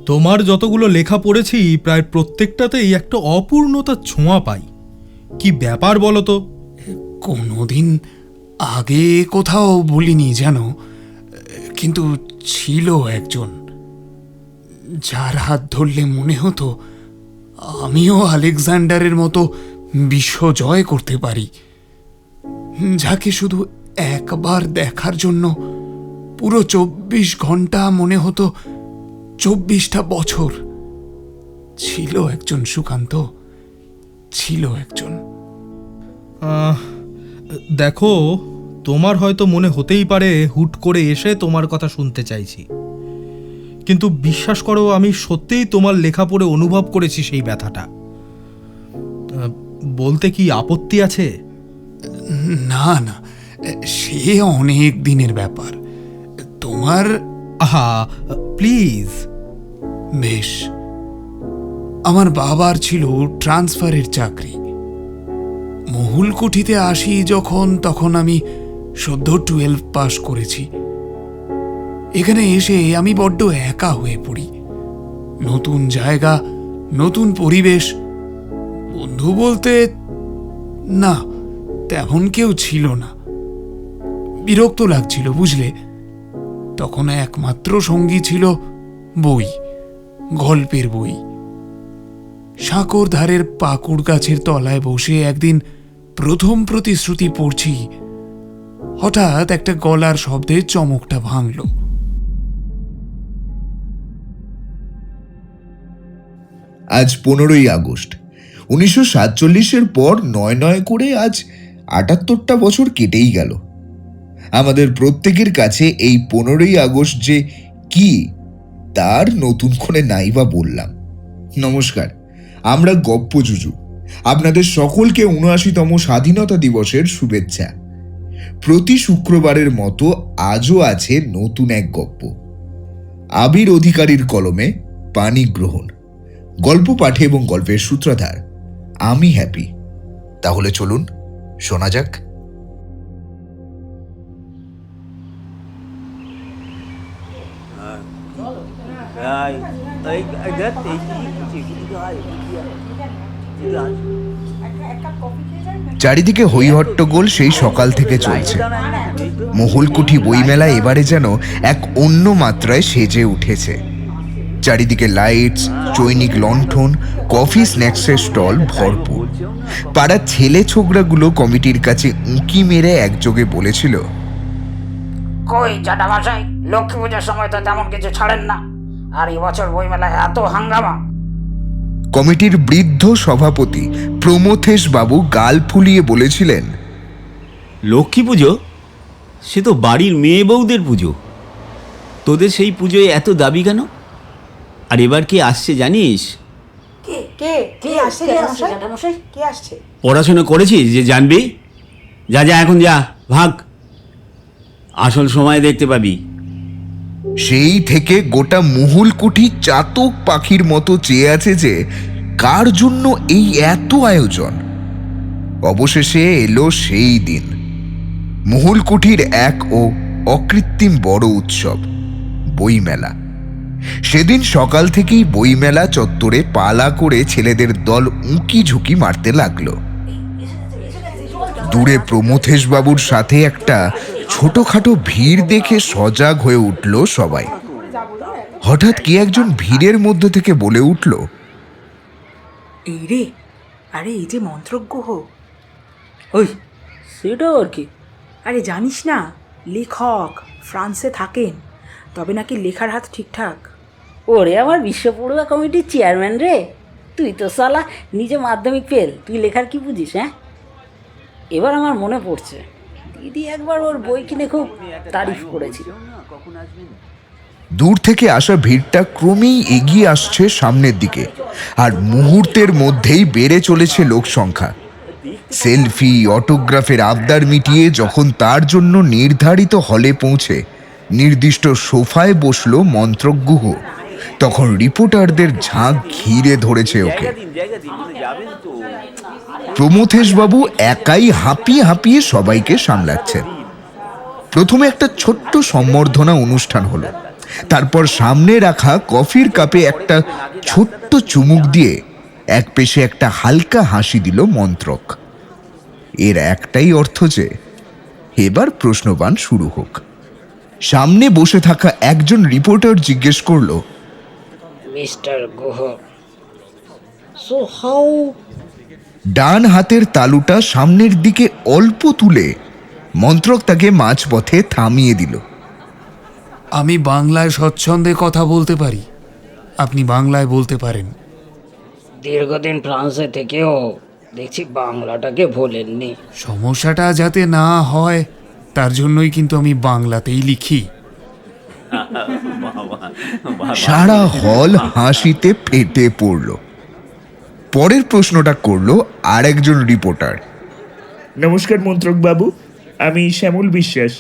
তোমার যতগুলো লেখা পড়েছি প্রায় প্রত্যেকটাতেই একটা অপূর্ণতার ছোঁয়া পাই। কি ব্যাপার বলো তো? কোনোদিন আগে কোথাও বলিনি জানো, কিন্তু ছিল একজন যার হাত ধরলে মনে হতো আমিও আলেকজান্ডারের মতো বিশ্ব জয় করতে পারি, যাকে শুধু একবার দেখার জন্য পুরো 24 ঘন্টা মনে হতো 24টা বছর। ছিল একজন সুকান্ত, ছিল একজন। দেখো, তোমার হয়তো মনে হতেই পারে হুট করে এসে তোমার কথা শুনতে চাইছি, কিন্তু বিশ্বাস করো আমি সত্যিই তোমার লেখা পড়ে অনুভব করেছি সেই ব্যথাটা। বলতে কি আপত্তি আছে? না না, সে অনেক দিনের ব্যাপার। তোমার আহা প্লিজ। বেশ, আমার বাবার ছিল ট্রান্সফারের চাকরি। মহুলকুঠিতে আসি যখন, তখন আমি সদ্য 12 পাস করেছি। এখানে এসে আমি বড্ড একা হয়ে পড়ি। নতুন জায়গা, নতুন পরিবেশ, বন্ধু বলতে না তেমন কেউ ছিল না। বিরক্ত লাগছিল বুঝলে। তখন একমাত্র সঙ্গী ছিল বই, গল্পের বই। সাঁকোর ধারের পাকুড় গাছের তলায় বসে একদিন প্রথম প্রতিশ্রুতি পড়ছি, হঠাৎ একটা গলার শব্দে চমকটা ভাঙল। আজ 15ই আগস্ট 1947-এর পর 9 করে আজ 78টা বছর কেটেই গেল। আমাদের প্রত্যেকের কাছে এই 15ই আগস্ট যে কি তার নতুন করে নাই বা বললাম। নমস্কার, আমরা গপ্প জুজু। আপনাদের সকলকে 79তম স্বাধীনতা দিবসের শুভেচ্ছা। প্রতি শুক্রবারের মতো আজও আছে নতুন এক গপ্প। আবির অধিকারীর কলমে পানি গ্রহণ। গল্প পাঠে এবং গল্পের সূত্রধার আমি হ্যাপি। তাহলে চলুন শোনা যাক। চারিদিকে হই হট্টগোল সেই সকাল থেকে চলছে। মহুলকুঠি বইমেলা এবারে যেন এক অন্য মাত্রায় সেজে উঠেছে। চারিদিকে লাইটস, চৈনিক লণ্ঠন, কফি স্ন্যাক্সের স্টল ভরপুর। পাড়ার ছেলে ছোকরাগুলো কমিটির কাছে উঁকি মেরে একযোগে বলেছিল, কই জ্যাঠামশাই, লক্ষ্মী পূজার সময় তো তেমন কিছু ছাড়েন না, আর এবছর বইমেলায় এত হাঙ্গামা। কমিটির বৃদ্ধ সভাপতি প্রমথেশ বাবু গাল ফুলিয়ে বলেছিলেন, লক্ষ্মী পুজো সে তো বাড়ির মেয়ে বউদের পুজো, তোদের সেই পুজোয় এত দাবি কেন? আর এবার কে আসছে জানিস? পড়াশোনা করেছিস যে জানবি? যা যা এখন যা, ভাগ, আসল সময় দেখতে পাবি। সেই থেকে গোটা মহুলকুঠি চাতক পাখির মতো চেয়ে আছে যে কার জন্য এই এত আয়োজন। অবশেষে এলো সেই দিন, মহুলকুঠির এক ও অকৃত্রিম বড় উৎসব, বইমেলা। সেদিন সকাল থেকেই বইমেলা চত্বরে পালা করে ছেলেদের দল উঁকি ঝুঁকি মারতে লাগলো। দূরে প্রমথেশ বাবুর সাথে একটা ছোটখাটো ভিড় দেখে সজাগ হয়ে উঠল সবাই। হঠাৎ কি একজন ভিড়ের মধ্যে থেকে বলে উঠল, এই রে, আরে এই যে মন্ত্রজ্ঞ। ওই সেটা আর কি? আরে জানিস না, লেখক, ফ্রান্সে থাকেন, তবে নাকি লেখার হাত ঠিকঠাক। ওরে আমার বিশ্ব পড়ুয়া কমিটির চেয়ারম্যান রে, তুই তো সালা নিজে মাধ্যমিক ফেল, তুই লেখার কি বুঝিস? হ্যাঁ, এবার আমার মনে পড়ছে দিদি একবার ওর বই কিনে খুব তারিফ করেছিল। দূর থেকে আসা ভিড়টা ক্রমেই এগিয়ে আসছে সামনের দিকে, আর মুহূর্তের মধ্যেই বেড়ে চলেছে লোক সংখ্যা। সেলফি, অটোগ্রাফের আবদার মিটিয়ে যখন তার জন্য নির্ধারিত হলে পৌঁছে নির্দিষ্ট সোফায় বসলো মন্ত্রজ্ঞ, তখন রিপোর্টারদের ঝাঁক ঘিরে ধরেছে ওকে। প্রমথেশ বাবু একাই হাঁপিয়ে হাঁপিয়ে সবাইকে সামলাচ্ছেন। প্রথমে একটা ছোট্ট সম্বর্ধনা অনুষ্ঠান হলো। তারপর সামনে রাখা কফির কাপে একটা ছোট্ট চুমুক দিয়ে এক পেশে একটা হালকা হাসি দিল মন্ত্রক। এর একটাই অর্থ যে এবার প্রশ্নবাণ শুরু হোক। সামনে বসে থাকা একজন রিপোর্টার জিজ্ঞেস করলো, মিস্টার গুহ, সো হাউ ডান হাতের তালুটা সামনের দিকে অল্প তুলে মন্ত্রক তাকে মাঝপথে থামিয়ে দিল। আমি বাংলায় স্বচ্ছন্দে কথা বলতে পারি, আপনি বাংলায় বলতে পারেন। দীর্ঘদিন ফ্রান্সে থেকেও দেখছি বাংলাটাকে ভোলেননি। সমস্যাটা যাতে না হয় তার জন্যই কিন্তু আমি বাংলাতেই লিখি। সারা হল হাসিতে ফেটে পড়ল। পরের প্রশ্নটা করলো আরেকজন রিপোর্টার। নমস্কার মন্ত্রক বাবু, আমি শ্যামল বিশ্বাস,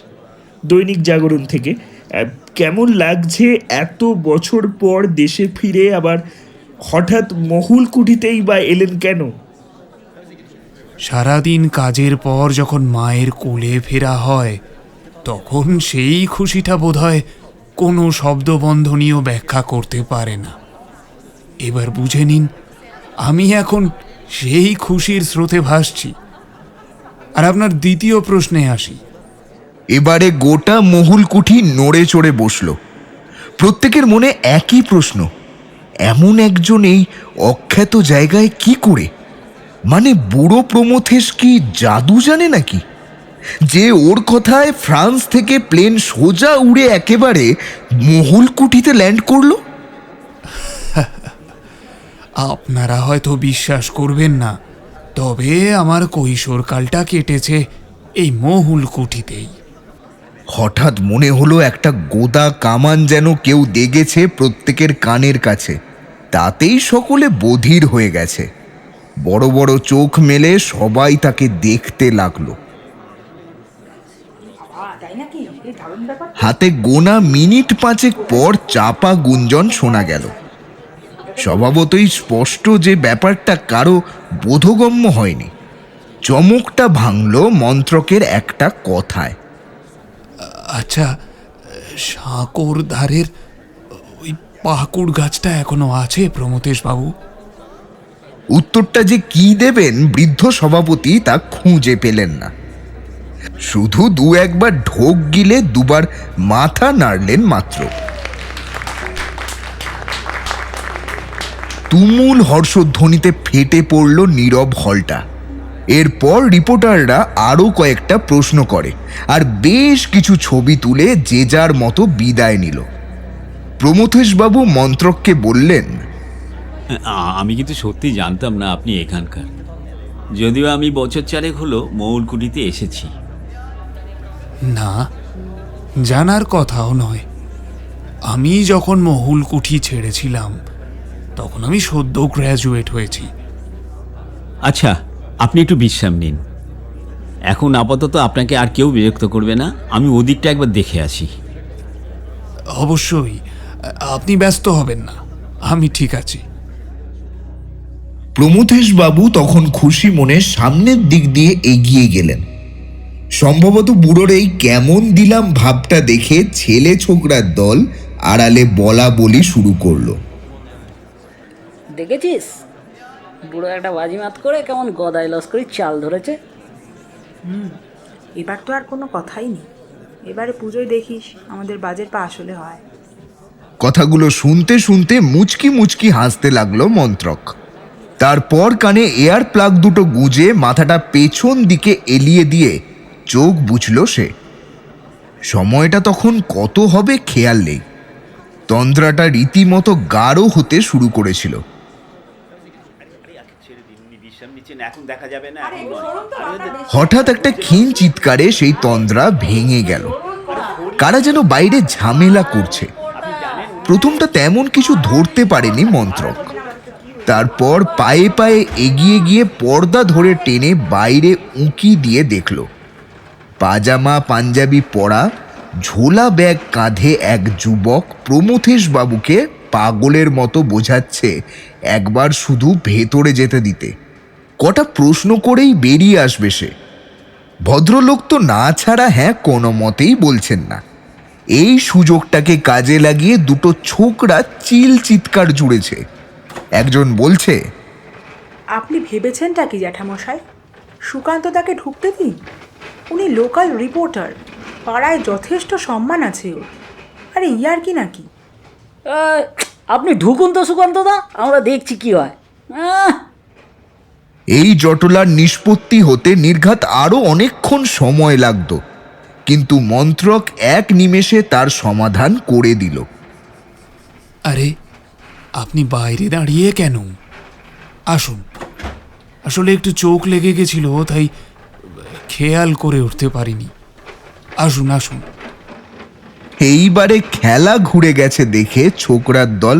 দৈনিক জাগরণ থেকে। কেমন লাগছে এত বছর পর দেশে ফিরে আবার হঠাৎ মহুল কুঠিতেই বা এলেন কেন? সারাদিন কাজের পর যখন মায়ের কোলে ফেরা হয় তখন সেই খুশিটা বোধহয় কোনো শব্দবন্ধনীয় ব্যাখ্যা করতে পারে না। এবার বুঝে নিন, আমি এখন সেই খুশির স্রোতে ভাসছি। আর আপনার দ্বিতীয় প্রশ্নে আসি। এবারে গোটা মহুলকুঠি নড়ে চড়ে বসল। প্রত্যেকের মনে একই প্রশ্ন, এমন একজন এই অখ্যাত জায়গায় কি করে? মানে বুড়ো প্রমথেশ কি জাদু জানে নাকি, যে ওর কথায় ফ্রান্স থেকে প্লেন সোজা উড়ে একেবারে মহুলকুঠিতে ল্যান্ড করলো? আপনারা হয়তো বিশ্বাস করবেন না, তবে আমার কৈশোরকালটা কেটেছে এই মহুলকুঠিতেই। হঠাৎ মনে হলো একটা গোদা কামান যেন কেউ দেগেছে প্রত্যেকের কানের কাছে। তাতেই সকলে বধির হয়ে গেছে। বড় বড় চোখ মেলে সবাই তাকে দেখতে লাগলো। হাতে গোনা মিনিট 5 পর চাপা গুঞ্জন শোনা গেল। স্বভাবতই স্পষ্ট যে ব্যাপারটা কারো বোধগম্য হয়নি। চমকটা ভাঙল মন্ত্রকের একটা কথায়। আচ্ছা, সাঁকোর ধারের ওই পাকুড় গাছটা এখনো আছে প্রমথেশ বাবু? উত্তরটা যে কি দেবেন বৃদ্ধ সভাপতি তা খুঁজে পেলেন না। শুধু 2-1 ঢোক গিলে 2 মাথা নাড়লেন মাত্র। তুমুল হর্ষধ্বনিতে ফেটে পড়ল নীরব হলটা। এরপর রিপোর্টাররা আরও কয়েকটা প্রশ্ন করে আর বেশ কিছু ছবি তুলে যে যার মতো বিদায় নিল। প্রমথেশবাবু মন্ত্রককে বললেন, আমি কিন্তু সত্যি জানতাম না আপনি এখানকার, যদিও আমি বছর 4 হলো মহুলকুঠিতে এসেছি। না, জানার কথাও নয়। আমি যখন মহুলকুঠি ছেড়েছিলাম তখন আমি সদ্য গ্র্যাজুয়েট হয়েছি। আচ্ছা, আপনি একটু বিশ্রাম নিন। এখন আপাতত আপনাকে আর কেউ বিরক্ত করবে না। আমি ওদিকটা একবার দেখে আসি। অবশ্যই, আপনি ব্যস্ত হবেন না, আমি ঠিক আছি। প্রমথেশবাবু তখন খুশি মনে সামনের দিক দিয়ে এগিয়ে গেলেন। সম্ভবত বুড়োর এই কেমন দিলাম ভাবটা দেখে ছেলে ছোকরার দল আড়ালে বলা বলি শুরু করলো। দেখেছিস, বুড়ো একটা বাজিমাত করে কেমন গদাই লস্করি চাল ধরেছে। এবার তো আর কোনো কথাই নেই। এবারে পুজোয় দেখিস আমাদের বাজেট পাশ হলে হয়। কথাগুলো শুনতে শুনতে মুচকি মুচকি হাসতে লাগলো মন্ত্রক। তারপর কানে এয়ার প্লাগ দুটো গুজে মাথাটা পেছন দিকে এলিয়ে দিয়ে চোখ বুঝল সে। সময়টা তখন কত হবে খেয়াল নেই। তন্দ্রাটা রীতিমতো গাঢ় হতে শুরু করেছিল। হঠাৎ একটা ক্ষীণ চিৎকারে সেই তন্দ্রা ভেঙে গেল। কারা যেন বাইরে ঝামেলা করছে। প্রথমটা তেমন কিছু ধরতে পারেনি মন্ত্রক। তারপর পায়ে পায়ে এগিয়ে গিয়ে পর্দা ধরে টেনে বাইরে উঁকি দিয়ে দেখল পাজামা পাঞ্জাবি পরা, ঝোলা ব্যাগ কাঁধে এক যুবক প্রমথেশ বাবুকে পাগলের মতো বোঝাচ্ছে একবার শুধু ভেতরে যেতে দিতে। কটা প্রশ্ন করেই বেরিয়ে আসবে সে। ভদ্রলোক তো না ছাড়া হ্যাঁ কোনো মতেই বলছেন না। এই সুযোগটাকে কাজে লাগিয়ে দুটো ছোকরা চিৎকার জুড়েছে। একজন বলছে, আপনি ভেবেছেনটা কি জ্যাঠামশাই? সুকান্ত তাকে ঢুকতে দিন। উনি লোকাল রিপোর্টার, পাড়ায় যথেষ্ট সম্মান আছে ওর। আরে ইয়ার কি নাকি? আপনি ঢুকুন তো সুকান্তদা, আমরা দেখছি কি হয়। এই জটলার নিষ্পত্তি হতে নির্ঘাত আরো অনেকক্ষণ সময় লাগত, কিন্তু মন্ত্রক এক নিমেষে তার সমাধান করে দিল। আরে আপনি বাইরে দাঁড়িয়ে কেন? আসুন। আসলে একটু চোখ লেগে গেছিল, তাই খেয়াল করে উঠতে পারিনি। আসুন আসুন। এইবারে খেলা ঘুরে গেছে দেখে ছোকরার দল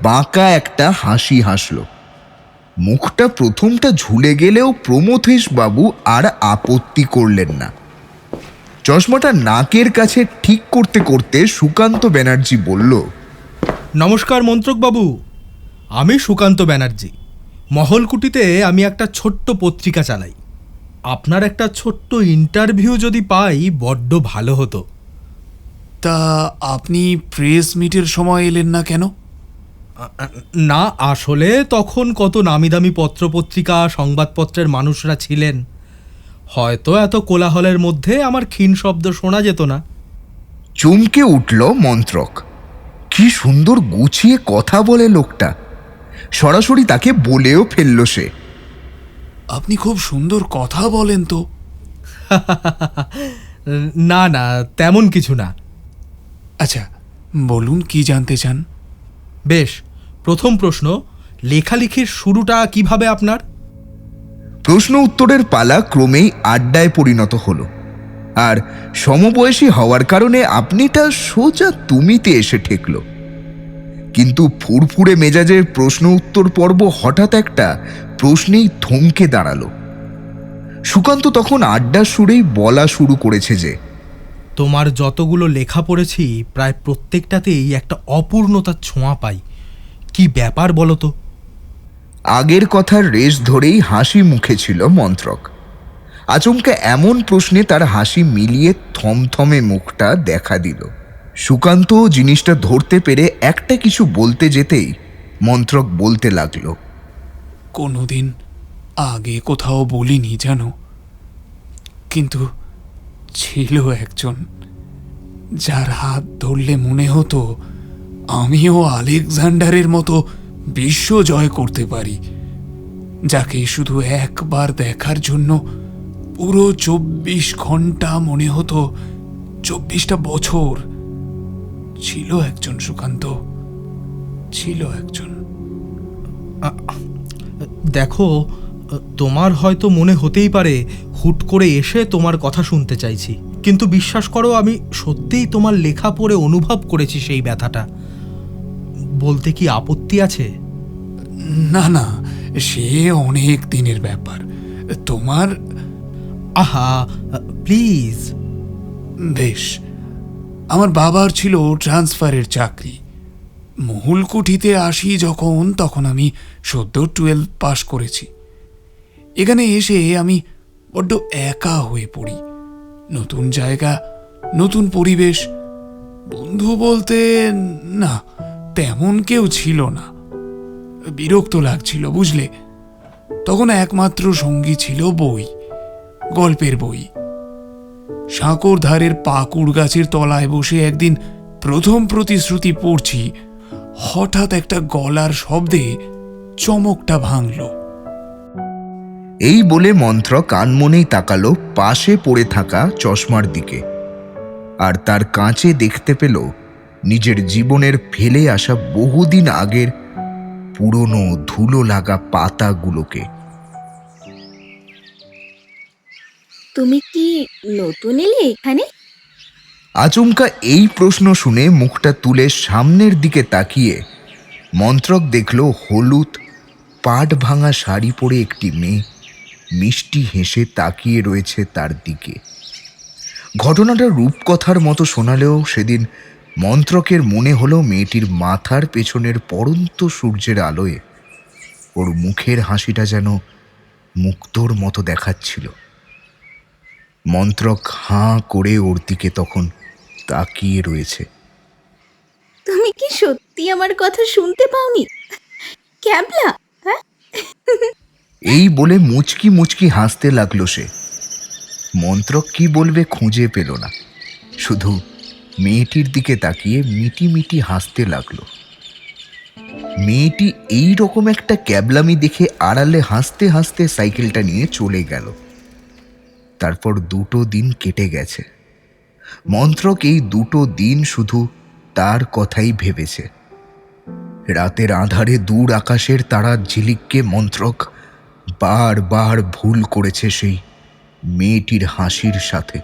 বাঁকা একটা হাসি হাসল। মুখটা প্রথমটা ঝুলে গেলেও প্রমথেশ বাবু আর আপত্তি করলেন না। চশমাটা নাকের কাছে ঠিক করতে করতে সুকান্ত ব্যানার্জি বলল, নমস্কার মন্ত্রকবাবু, আমি সুকান্ত ব্যানার্জি। মহলকুটিতে আমি একটা ছোট্ট পত্রিকা চালাই। আপনার একটা ছোট্ট ইন্টারভিউ যদি পাই বড্ড ভালো হতো। তা আপনি প্রেস মিটের সময় এলেন না কেন? না, আসলে তখন কত নামি দামি পত্রপত্রিকা সংবাদপত্রের মানুষরা ছিলেন, হয়তো এত কোলাহলের মধ্যে আমার ক্ষীণ শব্দ শোনা যেত না। চমকে উঠল মন্ত্রক। কি সুন্দর গুছিয়ে কথা বলে লোকটা, সরাসরি তাকে বলেও ফেলল সে। আপনি খুব সুন্দর কথা বলেন তো। না না, তেমন কিছু না। আচ্ছা বলুন, কি জানতে চান? বেশ, প্রথম প্রশ্ন, লেখালেখির শুরুটা কিভাবে আপনার? প্রশ্ন উত্তরের পালা ক্রমেই আড্ডায় পরিণত হলো, আর সমবয়সী হওয়ার কারণে আপনিটা সোজা তুমিতে এসে ঠেকল। কিন্তু ফুরফুরে মেজাজের প্রশ্ন উত্তর পর্ব হঠাৎ একটা প্রশ্নেই থমকে দাঁড়ালো। সুকান্ত তখন আড্ডার সুরেই বলা শুরু করেছে যে, তোমার যতগুলো লেখা পড়েছি প্রায় প্রত্যেকটাতেই একটা অপূর্ণতার ছোঁয়া পাই। কি ব্যাপার বলো তো? আগের কথার রেশ ধরেই হাসি মুখে ছিল মন্ত্রক। আচমকা এমন প্রশ্নে তার হাসি মিলিয়ে থমথমে মুখটা দেখা দিল। সুকান্ত জিনিসটা ধরতে পেরে একটা কিছু বলতে যেতেই মন্ত্রক বলতে লাগলো, কোনোদিন আগে কোথাও বলিনি জানো, কিন্তু ছিল একজন যার হাত ধরলে মনে হতো আমিও আলেকজান্ডারের মতো বিশ্ব জয় করতে পারি, যাকে শুধু একবার দেখার জন্য পুরো 24 ঘন্টা মনে হতো 24টা বছর। ছিল একজন সুকান্ত, ছিল একজন। দেখো, তোমার হয়তো মনে হতেই পারে হুট করে এসে তোমার কথা শুনতে চাইছি, কিন্তু বিশ্বাস করো, আমি সত্যিই তোমার লেখা পড়ে অনুভব করেছি সেই ব্যথাটা। বলতে কি আপত্তি আছে? না না, সে অনেক দিনের ব্যাপার। তোমার আহা, প্লিজ। বেশ, আমার বাবার ছিল ট্রান্সফারের চাকরি। মহুলকুঠিতে আসি যখন, তখন আমি সদ্য 12 পাশ করেছি। এখানে এসে আমি বড্ড একা হয়ে পড়ি। নতুন জায়গা, নতুন পরিবেশ, বন্ধু বলতে না তেমন কেউ ছিল না। বিরক্ত লাগছিল বুঝলে। তখন একমাত্র সঙ্গী ছিল বই, গল্পের বই। সাঁকোর ধারের পাকুড় গাছের তলায় বসে একদিন প্রথম প্রতিশ্রুতি পড়ছি, হঠাৎ একটা গলার শব্দে চমকটা ভাঙল। এই বলে মন্ত্রক আনমনেই তাকালো পাশে পড়ে থাকা চশমার দিকে, আর তার কাঁচে দেখতে পেল নিজের জীবনের ফেলে আসা বহুদিন আগের পুরনো ধুলো লাগা পাতাগুলোকে। তুমি কি নতুন এলে এখানে? আচমকা এই প্রশ্ন শুনে মুখটা তুলে সামনের দিকে তাকিয়ে মন্ত্রক দেখল হলুদ পাট ভাঙা শাড়ি পরে একটি মেয়ে মিষ্টি হেসে তাকিয়ে রয়েছে তার দিকে। ঘটনাটা রূপকথার মতো শোনালেও সেদিন মন্ত্রকের মনে হলো মেয়েটির মাথার পেছনের পড়ন্ত সূর্যের আলোয় ওর মুখের হাসিটা যেন মুক্তোর মতো দেখাচ্ছিল। মন্ত্রক হাঁ করে ওর দিকে তখন তাকিয়ে রয়েছে। তুমি কি সত্যি আমার কথা শুনতে পাওনি ক্যাবলা? হ্যাঁ, এই বলে মুচকি মুচকি হাসতে লাগলো সে। মন্ত্রক কি বলবে খুঁজে পেল না, শুধু মেয়েটির দিকে তাকিয়ে মিটি মিটি হাসতে লাগলো। মেয়েটি এই রকম একটা ক্যাবলামি দেখে আড়ালে হাসতে হাসতে সাইকেলটা নিয়ে চলে গেল। তারপর 2 দিন কেটে গেছে। মন্ত্রক এই 2 দিন শুধু তার কথাই ভেবেছে। রাতের আঁধারে দূর আকাশের তারার ঝিলিককে মন্ত্রক বারবার ভুল করেছে সেই মেয়েটির হাসির সাথে।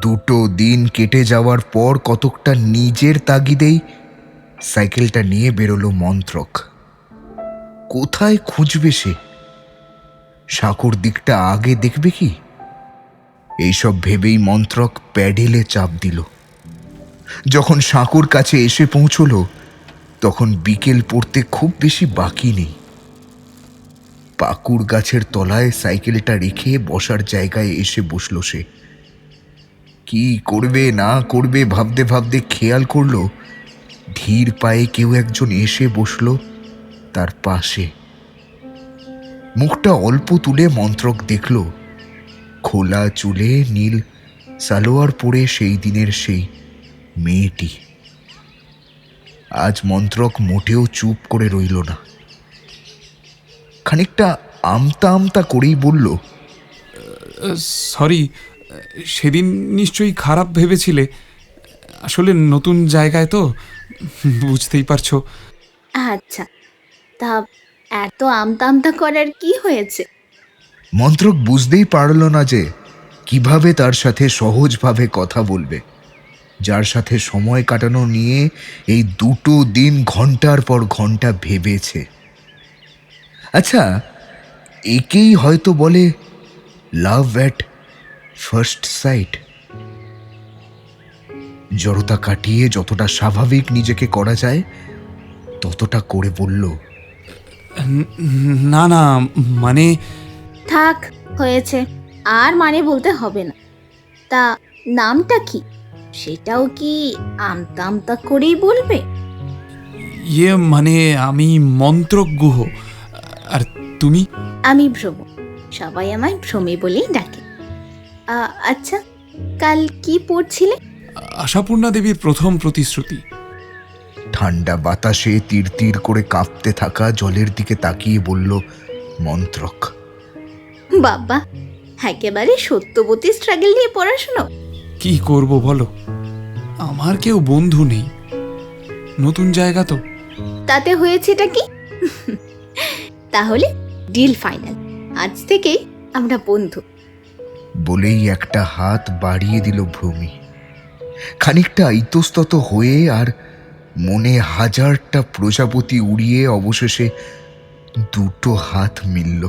2 দিন কেটে যাওয়ার পর কতকটা নিজের তাগিদেই সাইকেলটা নিয়ে বেরোলো মন্ত্রক। কোথায় খুঁজবে সে? সাঁকুর দিকটা আগে দেখবে কি? এইসব ভেবেই মন্ত্রক প্যাডেলে চাপ দিল। যখন সাঁকুর কাছে এসে পৌঁছলো তখন বিকেল পড়তে খুব বেশি বাকি নেই। পাকুর গাছের তলায় সাইকেলটা রেখে বসার জায়গায় এসে বসল সে। কি করবে না করবে ভাবতে ভাবতে খেয়াল করলো ধীর পায়ে কেউ একজন এসে বসল তার পাশে। মুখটা অল্প তুলে মন্ত্রক দেখল খোলা চুলে নীল সালোয়ার পরে সেই দিনের সেই মেয়েটি। আজ মন্ত্রক মোটেও চুপ করে রইল না, খানিকটা আমতা আমতা করেই বলল, সরি, সেদিন নিশ্চয়ই খারাপ ভেবেছিলে। আসলে নতুন জায়গায় তো, বুঝতেই পারছো। আচ্ছা, তা এত আমতা আমতা করার কি হয়েছে? মন্ত্রক বুঝতেই পারল না যে কিভাবে তার সাথে সহজভাবে কথা বলবে, যার সাথে সময় কাটানো নিয়ে এই 2 দিন ঘন্টার পর ঘন্টা ভেবেছে। আচ্ছা, একেই হয়তো বলে লাভ অ্যাট ফার্স্ট সাইট। জড়তা কাটিয়ে যতটা স্বাভাবিক নিজেকে করা যায় ততটা করে বলল, না না, মানে থাক, হয়েছে, আর মানে বলতে হবে না। তা নামটা কি সেটাও কি আমতা আমতা করেই বলবে? মানে আমি মন্ত্রক গুহ। আর তুমি? আমি ভ্রম, সবাই আমায় ভ্রমে বলেই ডাকে। আচ্ছা, কাল কি পড়ছিলে? আশাপূর্ণা দেবীর প্রথম প্রতিশ্রুতি। ঠান্ডা বাতাসে তীর তীর করে কাঁপতে থাকা জলের দিকে তাকিয়ে বলল মন্ত্রক। বাবা, একেবারে সত্যবতী স্ট্রাগল নিয়ে পড়াশুনো। কি করব বলো, আমার কেউ বন্ধু নেই, নতুন জায়গা তো। তাতে হয়েছেটা কি? তাহলে ডিল ফাইনাল, আজ থেকেই আমরা বন্ধু। বলেই একটা হাত বাড়িয়ে দিল ভূমি। খানিকটা ইতস্তত হয়ে আর মনে হাজারটা প্রজাপতি উড়িয়ে অবশেষে 2 হাত মিলল।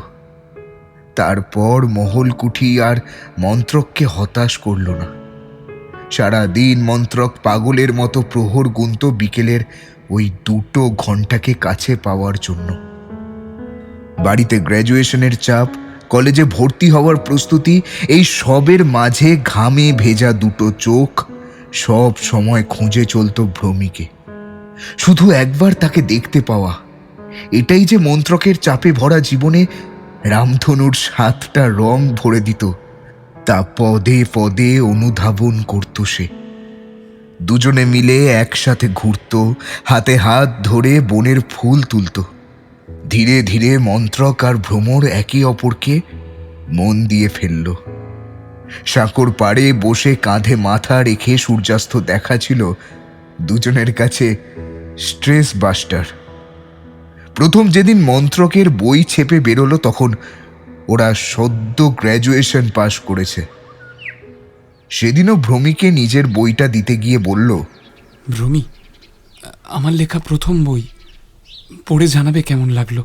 তারপর মহলকুঠি আর মন্ত্রককে হতাশ করল না। সারাদিন মন্ত্রক পাগলের মতো প্রহর গুনত বিকেলের ওই 2 ঘন্টাকে কাছে পাওয়ার জন্য। বাড়িতে গ্র্যাজুয়েশনের চাপ, কলেজে ভর্তি হওয়ার প্রস্তুতি, এই সবের মাঝে ঘামে ভেজা 2 চোখ সব সময় খুঁজে চলত ভ্রমিকে। শুধু একবার তাকে দেখতে পাওয়া, এটাই যে মন্ত্রকের চাপে ভরা জীবনে রামধনুর 7টা রং ভরে দিত, তা পদে পদে অনুধাবন করত সে। দুজনে মিলে একসাথে ঘুরত, হাতে হাত ধরে বনের ফুল তুলত। ধীরে ধীরে মন্ত্রক আর ভ্রমর একে অপরকে মন দিয়ে ফেলল। সাঁকোর পাড়ে বসে কাঁধে মাথা রেখে সূর্যাস্ত দেখা ছিল দুজনের কাছে স্ট্রেস বাস্টার। প্রথম যেদিন মন্ত্রকের বই ছেপে বেরোলো তখন ওরা সদ্য গ্র্যাজুয়েশন পাশ করেছে। সেদিনও ভ্রমিকে নিজের বইটা দিতে গিয়ে বলল, ভ্রমি, আমার লেখা প্রথম বই, পড়ে জানাবে কেমন লাগলো।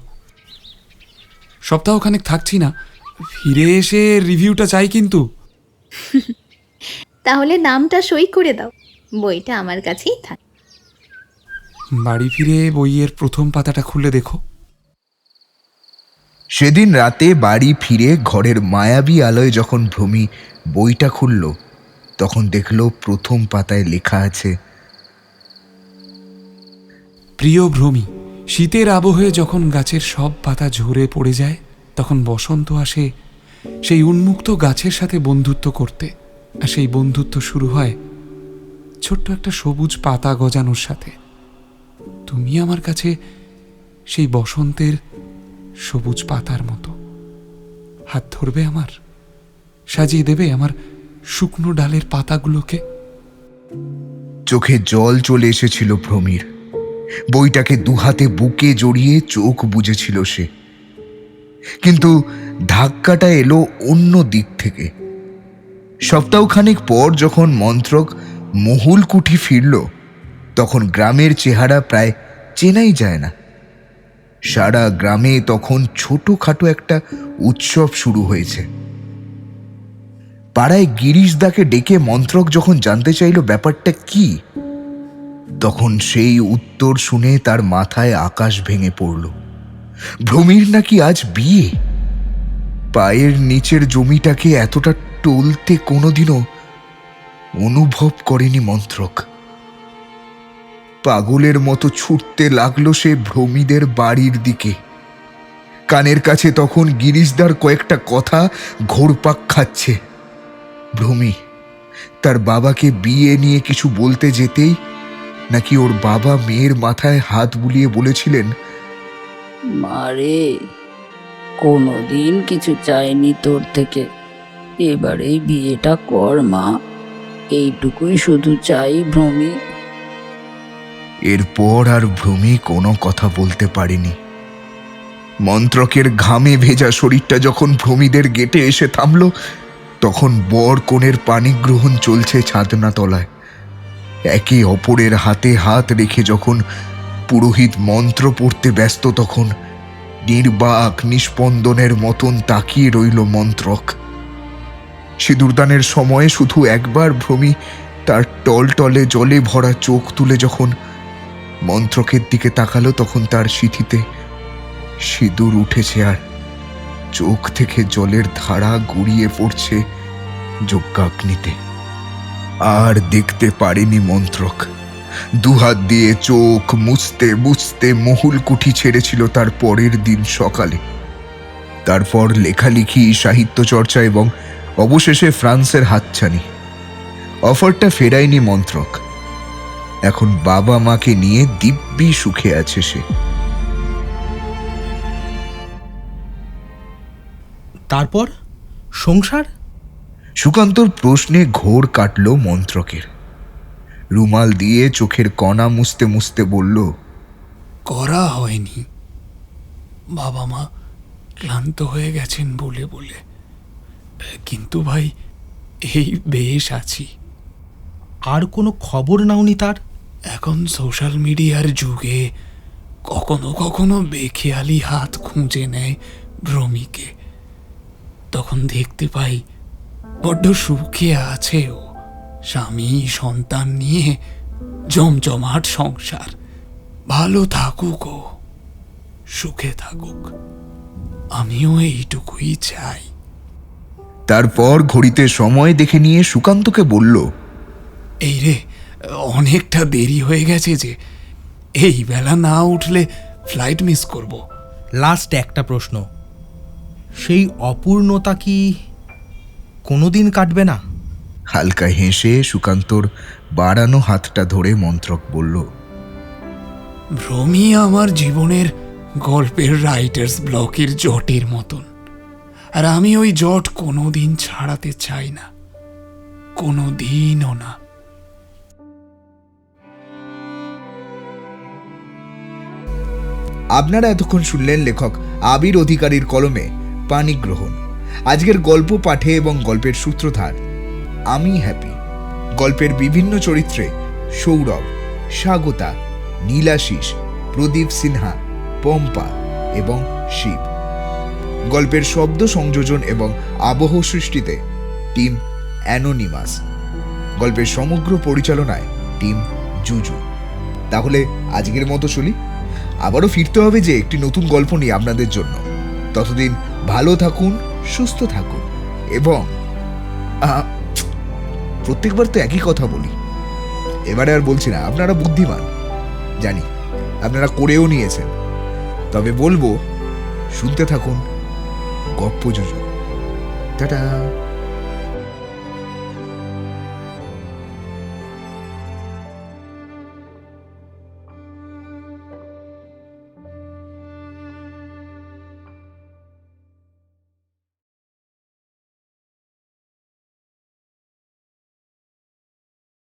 সপ্তাহখানেক থাকছি না, ফিরে এসে রিভিউটা চাই কিন্তু। তাহলে নামটা সই করে দাও, বইটা আমার কাছেই থাক। বাড়ি ফিরে বইয়ের প্রথম পাতাটা খুলে দেখো। সেদিন রাতে বাড়ি ফিরে ঘরের মায়াবী আলোয় যখন ভ্রমি বইটা খুলল তখন দেখলো প্রথম পাতায় লেখা আছে, প্রিয় ভ্রমী, শীতের আবহে যখন গাছের সব পাতা ঝরে পড়ে যায়, তখন বসন্ত আসে সেই উন্মুক্ত গাছের সাথে বন্ধুত্ব করতে। আর সেই বন্ধুত্ব শুরু হয় ছোট্ট একটা সবুজ পাতা গজানোর সাথে। তুমি আমার কাছে সেই বসন্তের সবুজ পাতার মতো। হাত ধরবে আমার, সাজিয়ে দেবে আমার শুকনো ডালের পাতাগুলোকে। চোখে জল চলে এসেছিল ভ্রমীর। বইটাকে দুহাতে বুকে জড়িয়ে চোখ বুজেছিল সে। কিন্তু ধাক্কাটা এলো অন্য দিক থেকে। সপ্তাহখানেক পর যখন মন্ত্রক মহুল কুঠি ফিরল, তখন গ্রামের চেহারা প্রায় চেনাই যায় না। সারা গ্রামে তখন ছোটখাটো একটা উৎসব শুরু হয়েছে। পাড়ায় গিরিশদাকে ডেকে মন্ত্রক যখন জানতে চাইল ব্যাপারটা কি, তখন সেই উত্তর শুনে তার মাথায় আকাশ ভেঙে পড়ল। ভ্রমীর নাকি আজ বিয়ে। পায়ের নিচের জমিটাকে এতটা টলতে কোনোদিনও অনুভব করেনি মন্ত্রক। পাগলের মতো ছুটতে লাগলো সে ভ্রমীদের বাড়ির দিকে। কানের কাছে তখন গিরিশদার কয়েকটা কথা ঘোরপাক খাচ্ছে। ভ্রমী তার বাবাকে বিয়ে নিয়ে কিছু বলতে যেতেই নাকি ওর বাবা মেয়ের মাথায় হাত বুলিয়ে বলেছিলেন, মারে, কোনোদিন কিছু চাইনি তোর থেকে, এবারে বিয়েটা কর মা, এইটুকুই শুধু চাই ভ্রমী। এরপর আর ভ্রমী কোনো কথা বলতে পারেনি। মন্ত্রকের ঘামে ভেজা শরীরটা যখন ভ্রমীদের গেটে এসে থামল, তখন বর কনের পানি গ্রহণ চলছে ছাদনা তলায়। একে অপরের হাতে হাত রেখে যখন পুরোহিত মন্ত্র পড়তে ব্যস্ত, তখন নির্বাক নিস্পন্দনের মতন তাকিয়ে রইল মন্ত্রক। সিঁদুরদানের সময়ে শুধু একবার ভ্রমী তার টলটলে জলে ভরা চোখ তুলে যখন মন্ত্রকের দিকে তাকালো, তখন তার সিঁথিতে সিঁদুর উঠেছে আর চোখ থেকে জলের ধারা গড়িয়ে পড়ছে যজ্ঞাগ্নিতে। আর দেখতে পারেনি মন্ত্রক। দুহাত দিয়ে চোখ মুছতে মুছতে মহুল কুঠি ছেড়েছিল তার পরের দিন সকালে। তারপর লেখালেখি, সাহিত্য চর্চা এবং অবশেষে ফ্রান্সের হাতছানি। অফারটা ফেরায়নি মন্ত্রক। এখন বাবা মাকে নিয়ে দিব্যি সুখে আছে সে। তারপর সংসার? সুকান্তর প্রশ্নে ঘোর কাটল মন্ত্রকের। রুমাল দিয়ে চোখের কণা মুছতে মুছতে বলল, করা হয়নি। বাবা মা ক্লান্ত হয়ে গেছেন বলে বলে। কিন্তু ভাই, এই বেশ আছি। আর কোনো খবর নাওনি তার? এখন সোশ্যাল মিডিয়ার যুগে কখনো কখনো বেখেয়ালি হাত খুঁজে নেয় ভ্রমীকে। তখন দেখতে পাই বড্ড সুখে আছে ও। স্বামী সন্তান নিয়ে জমজমাট সংসার। ভালো থাকুক ও, সুখে থাকুক, আমিও এইটুকুই চাই। তারপর ঘড়িতে সময় দেখে নিয়ে সুকান্তকে বলল, এই রে, অনেকটা দেরি হয়ে গেছে যে, এই বেলা না উঠলে ফ্লাইট মিস করব। লাস্ট একটা প্রশ্ন, সেই অপূর্ণতা কি কোনোদিন কাটবে না? হালকা হেসে সুকান্তর বাড়ানো হাতটা ধরে মন্ত্রক বলল, ভ্রমী আমার জীবনের গল্পের রাইটার্স ব্লকের জটের মতন। আর আমি ওই জট কোনোদিন ছাড়াতে চাই না, কোনোদিনও না। আপনারা এতক্ষণ শুনলেন লেখক আবির অধিকারীর কলমে পানি গ্রহণ। আজকের গল্প পাঠে এবং গল্পের সূত্রধার আমি হ্যাপি। গল্পের বিভিন্ন চরিত্রে সৌরভ, স্বাগতা, নীলাশিস, প্রদীপ সিনহা, পম্পা এবং শিব। গল্পের শব্দ সংযোজন এবং আবহ সৃষ্টিতে টিম অ্যানোনিমাস। গল্পের সমগ্র পরিচালনায় টিম জুজু। তাহলে আজকের মতো চলি। আবারও ফিরতে হবে যে একটি নতুন গল্প নিয়ে আপনাদের জন্য। ততদিন ভালো থাকুন, সুস্থ থাকুন এবং প্রত্যেকবার তো একই কথা বলি। এবারে আর বলছি না, আপনারা বুদ্ধিমান জানি, আপনারা করেও নিয়েছেন। তবে বলবো, শুনতে থাকুন গপ্প যোজনা। টাটা।